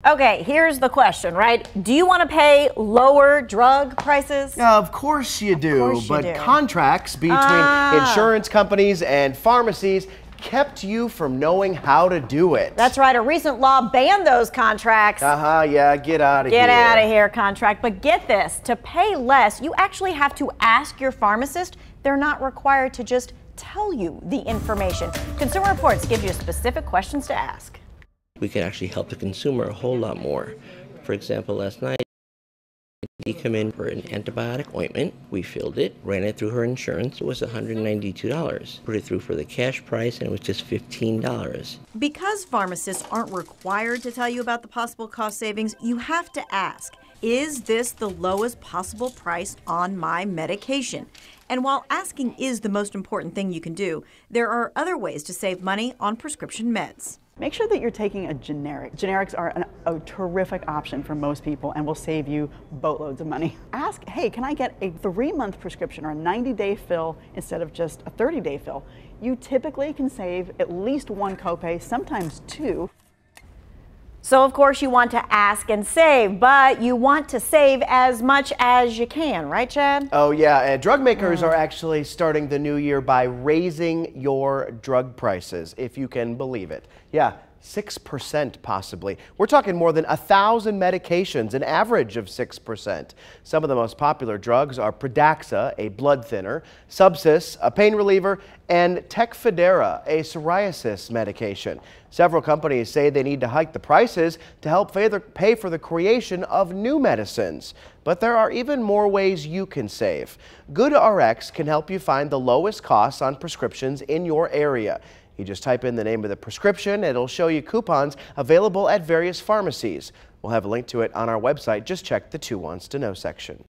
Okay, here's the question, right? Do you want to pay lower drug prices? Of course you do, but contracts between insurance companies and pharmacies kept you from knowing how to do it. That's right. A recent law banned those contracts. Yeah, get out of here. Get out of here, contract. But get this, to pay less, you actually have to ask your pharmacist. They're not required to just tell you the information. Consumer Reports gives you specific questions to ask. We could actually help the consumer a whole lot more. For example, last night, he came in for an antibiotic ointment. We filled it, ran it through her insurance. It was $192. Put it through for the cash price, and it was just $15. Because pharmacists aren't required to tell you about the possible cost savings, you have to ask, is this the lowest possible price on my medication? And while asking is the most important thing you can do, there are other ways to save money on prescription meds. Make sure that you're taking a generic. Generics are a terrific option for most people and will save you boatloads of money. Ask, hey, can I get a 3-month prescription or a 90-day fill instead of just a 30-day fill? You typically can save at least 1 copay, sometimes 2. So, of course, you want to ask and save, but you want to save as much as you can, right, Chad? Oh, yeah. And drug makers are actually starting the new year by raising your drug prices, if you can believe it. Yeah, 6% possibly. We're talking more than 1,000 medications, an average of 6%. Some of the most popular drugs are Pradaxa, a blood thinner, Subsys, a pain reliever, and Tecfidera, a psoriasis medication. Several companies say they need to hike the prices to help pay for the creation of new medicines. But there are even more ways you can save. GoodRx can help you find the lowest costs on prescriptions in your area. You just type in the name of the prescription, it'll show you coupons available at various pharmacies. We'll have a link to it on our website. Just check the 2 Wants to Know section.